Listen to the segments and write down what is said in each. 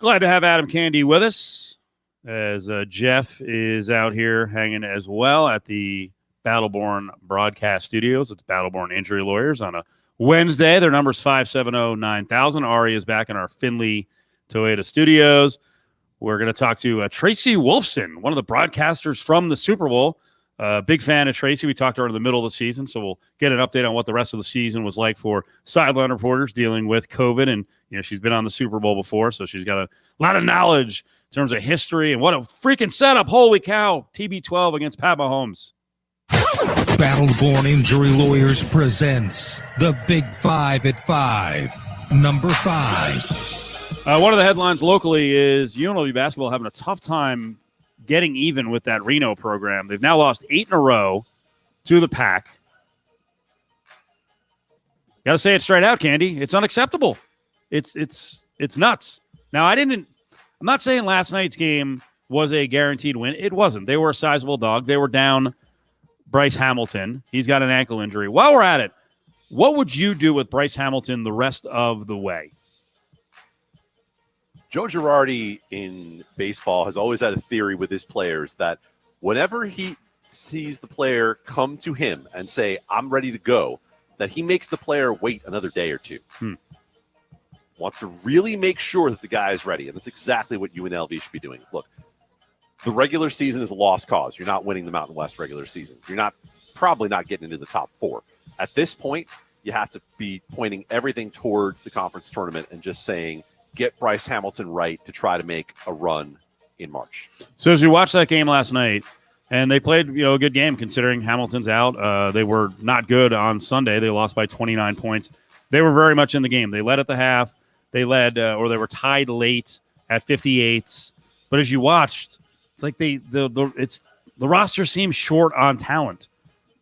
Glad to have Adam Candy with us, as Jeff is out here hanging as well at the Battleborn Broadcast Studios. It's Battleborn Injury Lawyers on a Wednesday. Their number's 570-9000. Ari is back in our Findlay Toyota Studios. We're going to talk to Tracy Wolfson, one of the broadcasters from the Super Bowl. Big fan of Tracy. We talked to her in the middle of the season, so we'll get an update on what the rest of the season was like for sideline reporters dealing with COVID. And, she's been on the Super Bowl before, so she's got a lot of knowledge in terms of history. And what a freaking setup. Holy cow. TB12 against Pat Mahomes. Battleborn Injury Lawyers presents the Big 5 at 5. Number 5. One of the headlines locally is UNLV basketball having a tough time getting even with that Reno program. They've now lost 8 in a row to the Pack. Got to say it straight out, Candy. It's unacceptable. It's nuts. Now, I'm not saying last night's game was a guaranteed win. It wasn't. They were a sizable dog. They were down Bryce Hamilton. He's got an ankle injury. While we're at it, what would you do with Bryce Hamilton the rest of the way? Joe Girardi in baseball has always had a theory with his players that whenever he sees the player come to him and say, I'm ready to go, that he makes the player wait another day or two. Wants to really make sure that the guy is ready, and that's exactly what UNLV should be doing. Look, the regular season is a lost cause. You're not winning the Mountain West regular season. You're probably not getting into the top 4. At this point, you have to be pointing everything toward the conference tournament and just saying, get Bryce Hamilton right to try to make a run in March. So as you watched that game last night, and they played a good game considering Hamilton's out. They were not good on Sunday. They lost by 29 points. They were very much in the game. They led at the half. They led, or they were tied late at 58s. But as you watched, it's like the roster seems short on talent.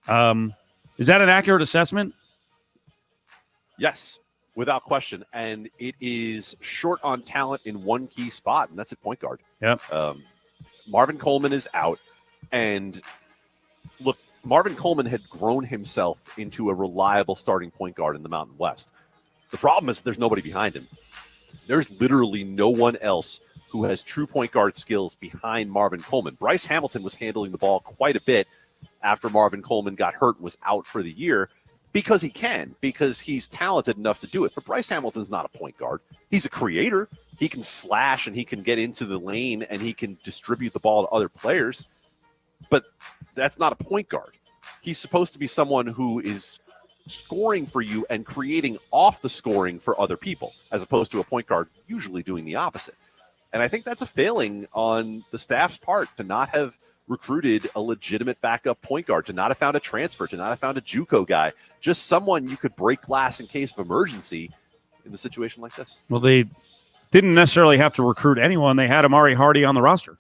Is that an accurate assessment? Yes. Without question. And it is short on talent in one key spot, and that's at point guard. Yep. Marvin Coleman is out. And look, Marvin Coleman had grown himself into a reliable starting point guard in the Mountain West. The problem is there's nobody behind him. There's literally no one else who has true point guard skills behind Marvin Coleman. Bryce Hamilton was handling the ball quite a bit after Marvin Coleman got hurt and was out for the year. Because he's talented enough to do it. But Bryce Hamilton's not a point guard. He's a creator. He can slash and he can get into the lane and he can distribute the ball to other players. But that's not a point guard. He's supposed to be someone who is scoring for you and creating off the scoring for other people, as opposed to a point guard usually doing the opposite. And I think that's a failing on the staff's part to not have recruited a legitimate backup point guard, to not have found a transfer, to not have found a JUCO guy, just someone you could break glass in case of emergency in the situation like this. Well, they didn't necessarily have to recruit anyone. They had Amari Hardy on the roster.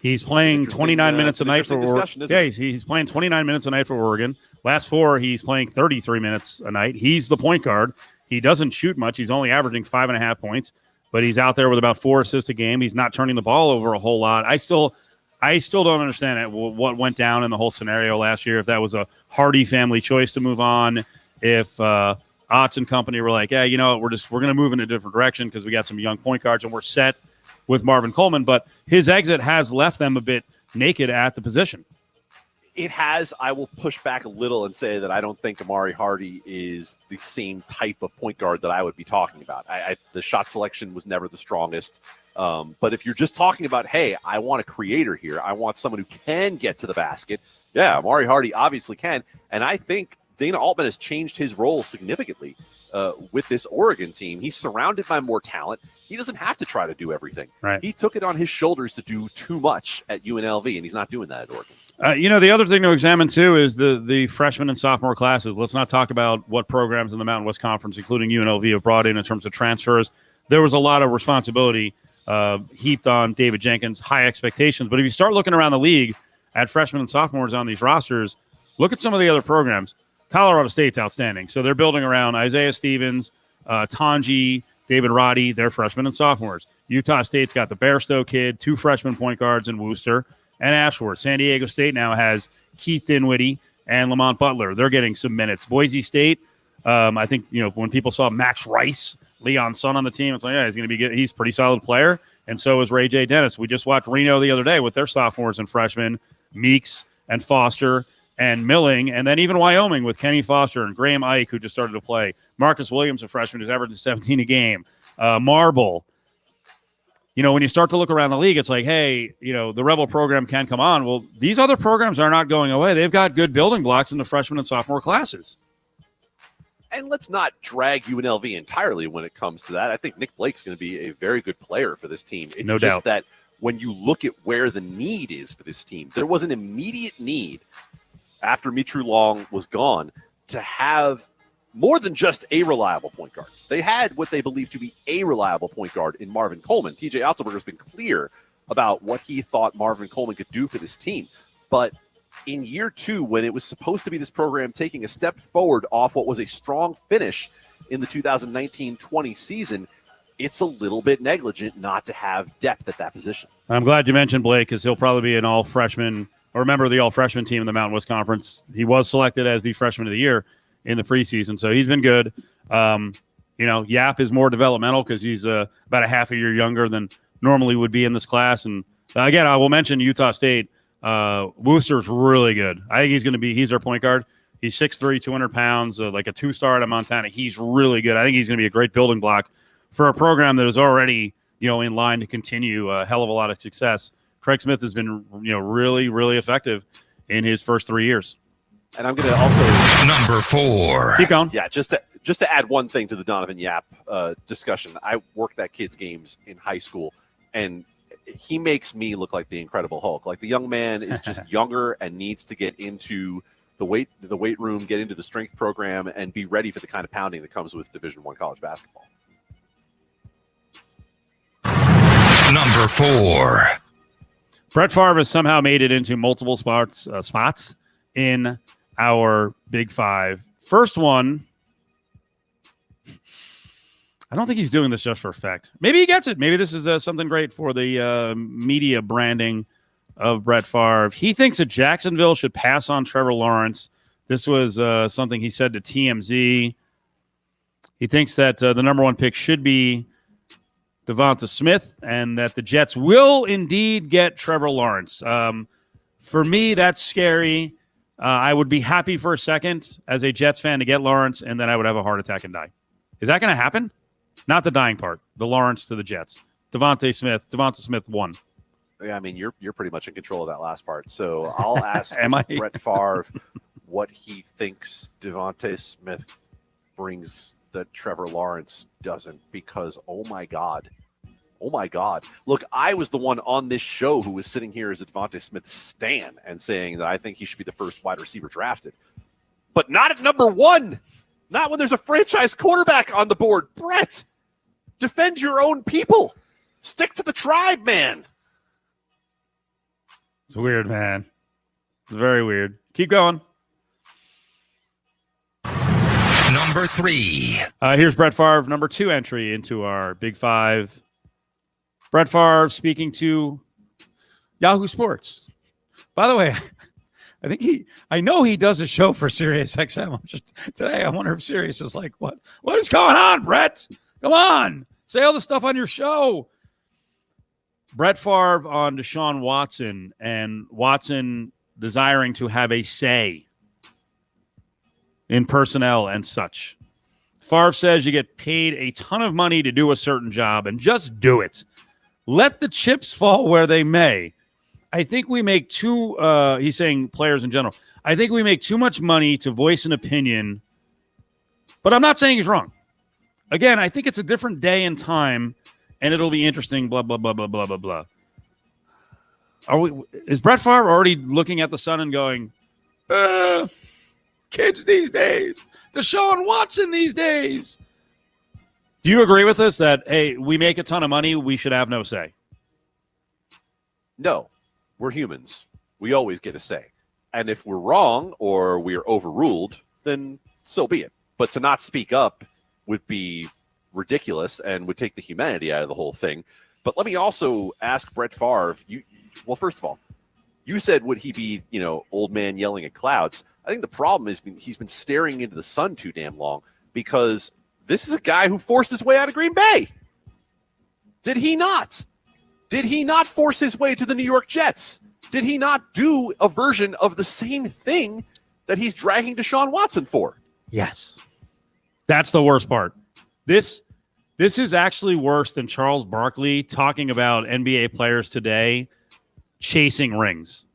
He's playing 29 minutes a night for Oregon. Yeah, he's playing 29 minutes a night for Oregon. Last 4, he's playing 33 minutes a night. He's the point guard. He doesn't shoot much. He's only averaging 5.5 points. But he's out there with about 4 assists a game. He's not turning the ball over a whole lot. I still don't understand what went down in the whole scenario last year. If that was a Hardy family choice to move on, if Otts and company were like, yeah, we're going to move in a different direction because we got some young point guards and we're set with Marvin Coleman. But his exit has left them a bit naked at the position. It has. I will push back a little and say that I don't think Amari Hardy is the same type of point guard that I would be talking about. The shot selection was never the strongest. But if you're just talking about, hey, I want a creator here, I want someone who can get to the basket, yeah, Amari Hardy obviously can. And I think Dana Altman has changed his role significantly with this Oregon team. He's surrounded by more talent. He doesn't have to try to do everything. Right. He took it on his shoulders to do too much at UNLV, and he's not doing that at Oregon. The other thing to examine, too, is the freshman and sophomore classes. Let's not talk about what programs in the Mountain West Conference, including UNLV, have brought in terms of transfers. There was a lot of responsibility heaped on David Jenkins, high expectations. But if you start looking around the league at freshmen and sophomores on these rosters, look at some of the other programs. Colorado State's outstanding. So they're building around Isaiah Stevens, Tanji, David Roddy. They're freshmen and sophomores. Utah State's got the Bairstow kid, 2 freshman point guards in Wooster and Ashworth. San Diego State now has Keith Dinwiddie and Lamont Butler. They're getting some minutes. Boise State, I think, when people saw Max Rice Leon's son on the team. It's like, yeah, he's going to be good. He's a pretty solid player, and so is Ray J. Dennis. We just watched Reno the other day with their sophomores and freshmen, Meeks and Foster and Milling, and then even Wyoming with Kenny Foster and Graham Ike, who just started to play. Marcus Williams, a freshman who's averaging 17 a game. Marble. When you start to look around the league, it's like, hey, the Rebel program can come on. Well, these other programs are not going away. They've got good building blocks in the freshman and sophomore classes. And let's not drag UNLV entirely when it comes to that. I think Nick Blake's going to be a very good player for this team. It's no just doubt that when you look at where the need is for this team, there was an immediate need after Mitru Long was gone to have more than just a reliable point guard. They had what they believed to be a reliable point guard in Marvin Coleman. TJ Otzelberger's been clear about what he thought Marvin Coleman could do for this team. But in year 2, when it was supposed to be this program taking a step forward off what was a strong finish in the 2019-20 season, it's a little bit negligent not to have depth at that position. I'm glad you mentioned Blake because he'll probably be an all-freshman or a member of the all-freshman team in the Mountain West Conference. He was selected as the freshman of the year in the preseason, so he's been good. Yap is more developmental because he's about a half a year younger than normally would be in this class. And again, I will mention Utah State. Wooster's really good. I think he's our point guard. He's 6'3", 200 pounds, like a 2-star at Montana. He's really good. I think he's going to be a great building block for a program that is already, in line to continue a hell of a lot of success. Craig Smith has been, really, really effective in his first 3 years. And I'm going to also number 4. Keep going. Yeah, just to add one thing to the Donovan Yap discussion. I worked that kid's games in high school, and he makes me look like the Incredible Hulk. Like the young man is just younger and needs to get into the weight room, get into the strength program, and be ready for the kind of pounding that comes with Division I college basketball. Number 4. Brett Favre has somehow made it into multiple spots in our Big Five. First one, I don't think he's doing this just for effect. Maybe he gets it. Maybe this is something great for the media branding of Brett Favre. He thinks that Jacksonville should pass on Trevor Lawrence. This was something he said to TMZ. He thinks that the number 1 pick should be Devonta Smith and that the Jets will indeed get Trevor Lawrence. For me, that's scary. I would be happy for a second as a Jets fan to get Lawrence, and then I would have a heart attack and die. Is that going to happen? Not the dying part. The Lawrence to the Jets. Devonta Smith won. Yeah, I mean, you're pretty much in control of that last part. So I'll ask Am I? Brett Favre what he thinks Devonta Smith brings that Trevor Lawrence doesn't, because oh my God. Look, I was the one on this show who was sitting here as a Devonta Smith stan and saying that I think he should be the first wide receiver drafted. But not at number 1. Not when there's a franchise quarterback on the board. Brett, defend your own people. Stick to the tribe, man. It's weird, man. It's very weird. Keep going. Number 3. Here's Brett Favre, number 2 entry into our Big Five. Brett Favre speaking to Yahoo Sports. By the way, I know he does a show for Sirius XM. Today, I wonder if Sirius is like, what is going on, Brett? Come on, say all the stuff on your show. Brett Favre on Deshaun Watson, and Watson desiring to have a say in personnel and such. Favre says you get paid a ton of money to do a certain job, and just do it. Let the chips fall where they may. I think we make he's saying players in general. I think we make too much money to voice an opinion, but I'm not saying he's wrong. Again, I think it's a different day and time, and it'll be interesting, blah, blah, blah, blah, blah, blah, blah. Is Brett Favre already looking at the sun and going, kids these days, Deshaun Watson these days? Do you agree with this that, hey, we make a ton of money, we should have no say? No, we're humans. We always get a say. And if we're wrong or we're overruled, then so be it. But to not speak up would be ridiculous and would take the humanity out of the whole thing. But let me also ask Brett Favre, first of all, you said, would he be, old man yelling at clouds? I think the problem is he's been staring into the sun too damn long, because this is a guy who forced his way out of Green Bay. Did he not? Did he not force his way to the New York Jets? Did he not do a version of the same thing that he's dragging Deshaun Watson for? Yes. That's the worst part. This is actually worse than Charles Barkley talking about NBA players today chasing rings.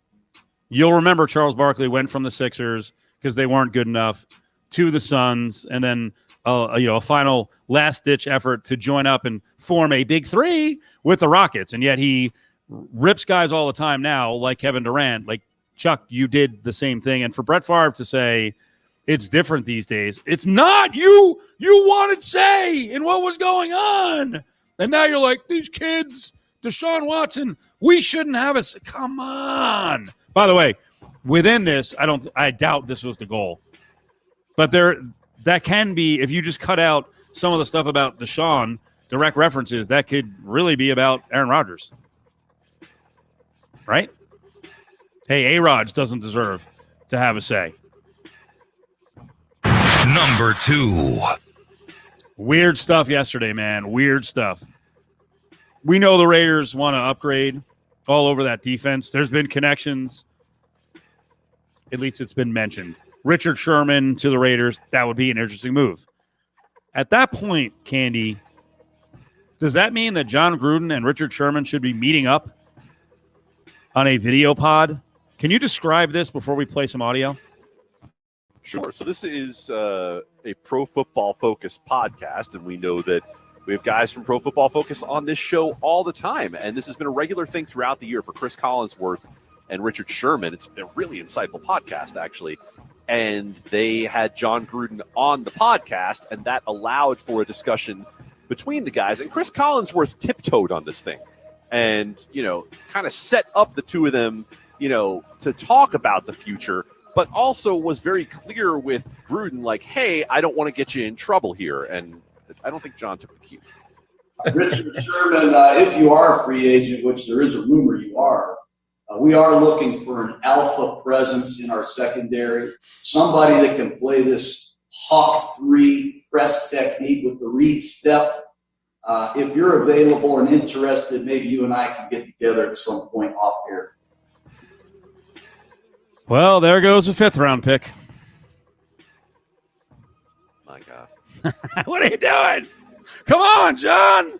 You'll remember Charles Barkley went from the Sixers because they weren't good enough to the Suns, and then a final last-ditch effort to join up and form a big three with the Rockets. And yet he rips guys all the time now, like Kevin Durant. Like, Chuck, you did the same thing. And for Brett Favre to say it's different these days, it's not. You wanted say in what was going on. And now you're like, these kids, Deshaun Watson, we shouldn't have us. Come on. By the way, within this, I doubt this was the goal. But that can be, if you just cut out some of the stuff about Deshaun, direct references, that could really be about Aaron Rodgers. Right? Hey, A-Rod doesn't deserve to have a say. Number 2. Weird stuff yesterday, man. Weird stuff. We know the Raiders want to upgrade all over that defense. There's been connections. At least it's been mentioned. Richard Sherman to the Raiders, that would be an interesting move. At that point, Candy, does that mean that Jon Gruden and Richard Sherman should be meeting up on a video pod? Can you describe this before we play some audio? Sure. So this is a Pro Football Focus podcast, and we know that we have guys from Pro Football Focus on this show all the time, and this has been a regular thing throughout the year for Chris Collinsworth and Richard Sherman. It's a really insightful podcast, actually. And they had Jon Gruden on the podcast, and that allowed for a discussion between the guys. And Chris Collinsworth tiptoed on this thing and, kind of set up the two of them, to talk about the future, but also was very clear with Gruden, like, hey, I don't want to get you in trouble here. And I don't think John took the cue. Richard Sherman, if you are a free agent, which there is a rumor you are, we are looking for an alpha presence in our secondary, somebody that can play this Hawk 3 press technique with the read step. If you're available and interested, maybe you and I can get together at some point off air. Well, there goes a 5th-round pick. My God. What are you doing? Come on, John.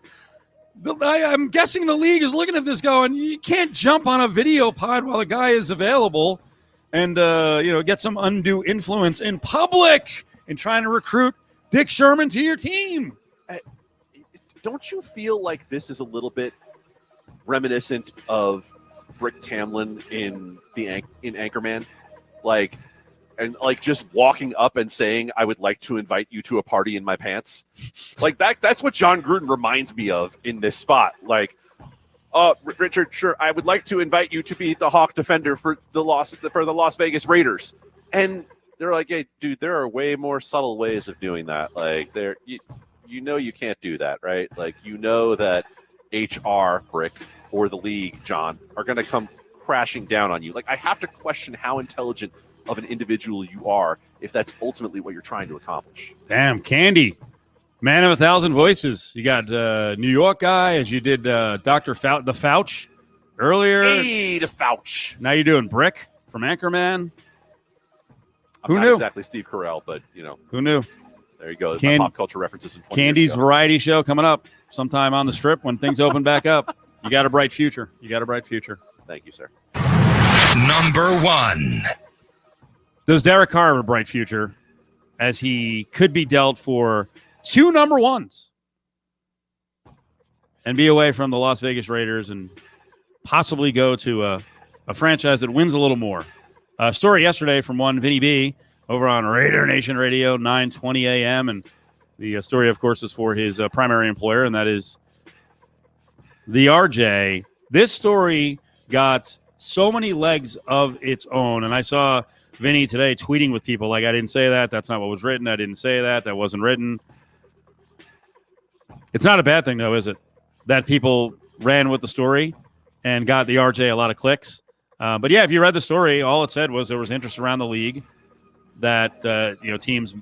I'm guessing the league is looking at this going, you can't jump on a video pod while the guy is available and, get some undue influence in public in trying to recruit Dick Sherman to your team. Don't you feel like this is a little bit reminiscent of Brick Tamlin in Anchorman? Like just walking up and saying, I would like to invite you to a party in my pants. Like that's what Jon Gruden reminds me of in this spot. Like, Richard, sure, I would like to invite you to be the Hawk defender for the Las Vegas Raiders. And they're like, hey, dude, there are way more subtle ways of doing that. Like, you can't do that, right? Like, that HR, Brick, or the league, John, are going to come crashing down on you. Like, I have to question how intelligent of an individual you are if that's ultimately what you're trying to accomplish. Damn, Candy, man of 1,000 voices. You got New York guy, as you did Dr. the Fouch earlier. Hey, the Fouch. Now you're doing Brick from Anchorman. I'm not exactly Steve Carell, but, Who knew? There you go. My pop culture references from 20 Candy's years ago. variety show coming up sometime on the Strip when things open back up. You got a bright future. Thank you, sir. Number 1. Does Derek Carr have a bright future, as he could be dealt for 2 number 1s and be away from the Las Vegas Raiders and possibly go to a franchise that wins a little more? A story yesterday from one Vinny B over on Raider Nation Radio, 9:20 a.m. And the story, of course, is for his primary employer, and that is the RJ. This story got so many legs of its own, and I saw Vinny today tweeting with people like, I didn't say that. That's not what was written. I didn't say that. That wasn't written. It's not a bad thing, though, is it? That people ran with the story and got the RJ a lot of clicks. But, yeah, if you read the story, all it said was there was interest around the league that, teams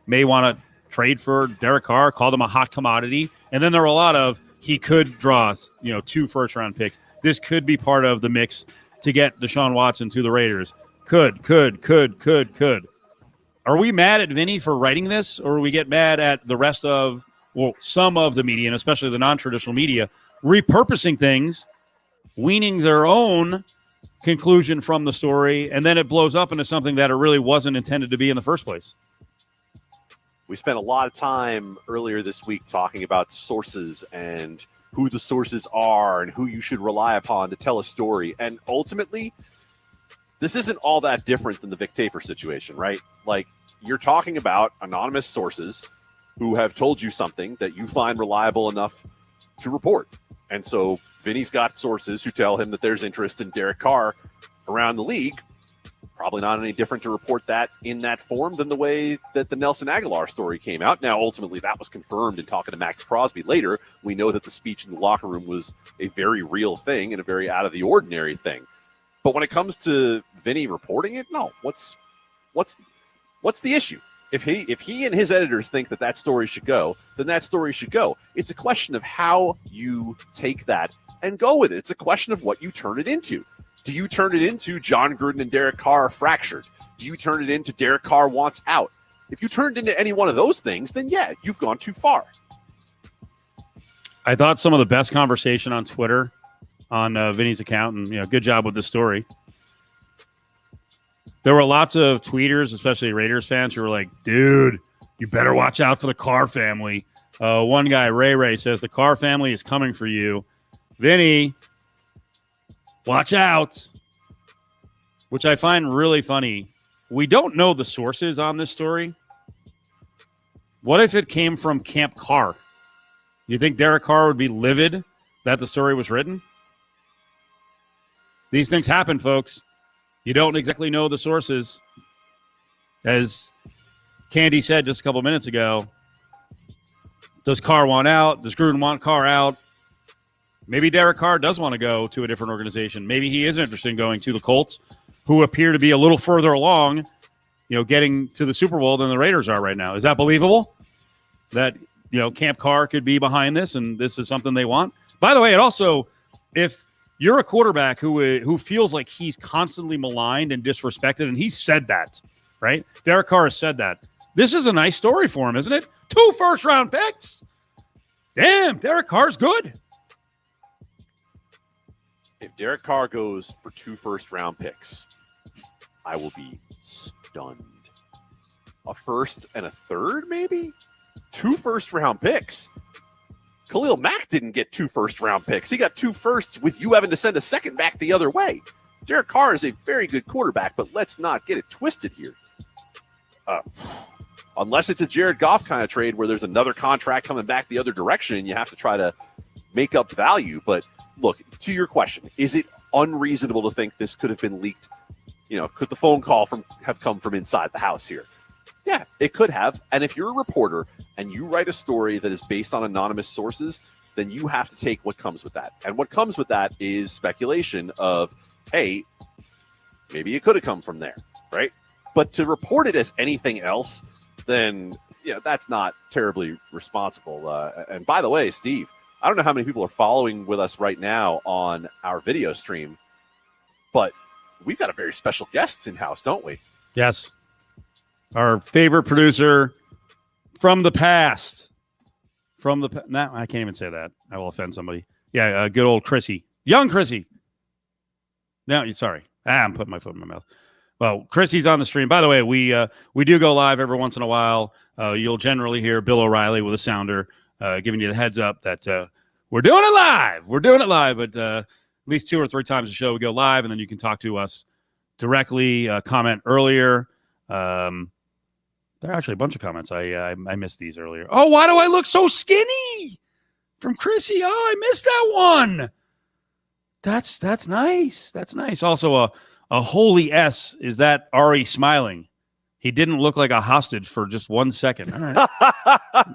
may want to trade for Derek Carr, called him a hot commodity. And then there were a lot of he could draw, 2 first-round picks. This could be part of the mix to get Deshaun Watson to the Raiders. Could. Are we mad at Vinny for writing this, or we get mad at the rest of, some of the media, and especially the non-traditional media, repurposing things, weaning their own conclusion from the story, and then it blows up into something that it really wasn't intended to be in the first place? We spent a lot of time earlier this week talking about sources and who the sources are and who you should rely upon to tell a story. And ultimately, this isn't all that different than the Vic Tafur situation, right? Like, you're talking about anonymous sources who have told you something that you find reliable enough to report. And so Vinny's got sources who tell him that there's interest in Derek Carr around the league. Probably not any different to report that in that form than the way that the Nelson Aguilar story came out. Now, ultimately, that was confirmed in talking to Max Crosby later. We know that the speech in the locker room was a very real thing and a very out of the ordinary thing. But when it comes to Vinny reporting it, no. What's the issue? If he and his editors think that story should go, then that story should go. It's a question of how you take that and go with it. It's a question of what you turn it into. Do you turn it into Jon Gruden and Derek Carr are fractured? Do you turn it into Derek Carr wants out? If you turned into any one of those things, then yeah, you've gone too far. I thought some of the best conversation on Twitter on Vinny's account, and good job with the story. There were lots of tweeters, especially Raiders fans, who were like, dude, you better watch out for the Carr family. One guy, Ray, says the Carr family is coming for you. Vinny, watch out, which I find really funny. We don't know the sources on this story. What if it came from Camp Carr? You think Derek Carr would be livid that the story was written? These things happen, folks. You don't exactly know the sources. As Candy said just a couple minutes ago, does Carr want out? Does Gruden want Carr out? Maybe Derek Carr does want to go to a different organization. Maybe he is interested in going to the Colts, who appear to be a little further along, getting to the Super Bowl than the Raiders are right now. Is that believable? That, Camp Carr could be behind this and this is something they want? By the way, it also, if you're a quarterback who feels like he's constantly maligned and disrespected, and he said that, right? Derek Carr has said that. This is a nice story for him, isn't it? 2 first-round picks. Damn, Derek Carr's good. If Derek Carr goes for 2 first-round picks, I will be stunned. A first and a third, maybe? 2 first-round picks. Khalil Mack didn't get 2 first-round picks. He got 2 firsts with you having to send a second back the other way. Derek Carr is a very good quarterback, but let's not get it twisted here. Unless it's a Jared Goff kind of trade where there's another contract coming back the other direction and you have to try to make up value. But look, to your question, is it unreasonable to think this could have been leaked? Could the phone call have come from inside the house here? Yeah, it could have. And if you're a reporter and you write a story that is based on anonymous sources, then you have to take what comes with that. And what comes with that is speculation of, hey, maybe it could have come from there, right? But to report it as anything else, then that's not terribly responsible. And by the way, Steve, I don't know how many people are following with us right now on our video stream, but we've got a very special guest in-house, don't we? Yes. Our favorite producer from the past. No, I can't even say that. I will offend somebody. Yeah, good old Chrissy. Young Chrissy. No, sorry. I'm putting my foot in my mouth. Well, Chrissy's on the stream. By the way, we do go live every once in a while. You'll generally hear Bill O'Reilly with a sounder giving you the heads up that we're doing it live. We're doing it live, but at least 2 or 3 times a show we go live, and then you can talk to us directly, comment earlier. There are actually a bunch of comments. I missed these earlier. Oh, why do I look so skinny? From Chrissy. Oh, I missed that one. That's nice. That's nice. Also, a holy S. Is that Ari smiling? He didn't look like a hostage for just 1 second. All right.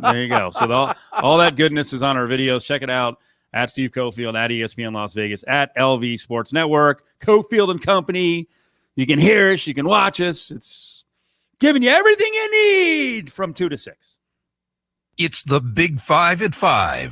There you go. So all that goodness is on our videos. Check it out at Steve Cofield, at ESPN Las Vegas, at LV Sports Network, Cofield and Company. You can hear us. You can watch us. It's giving you everything you need from 2 to 6. It's the Big Five at 5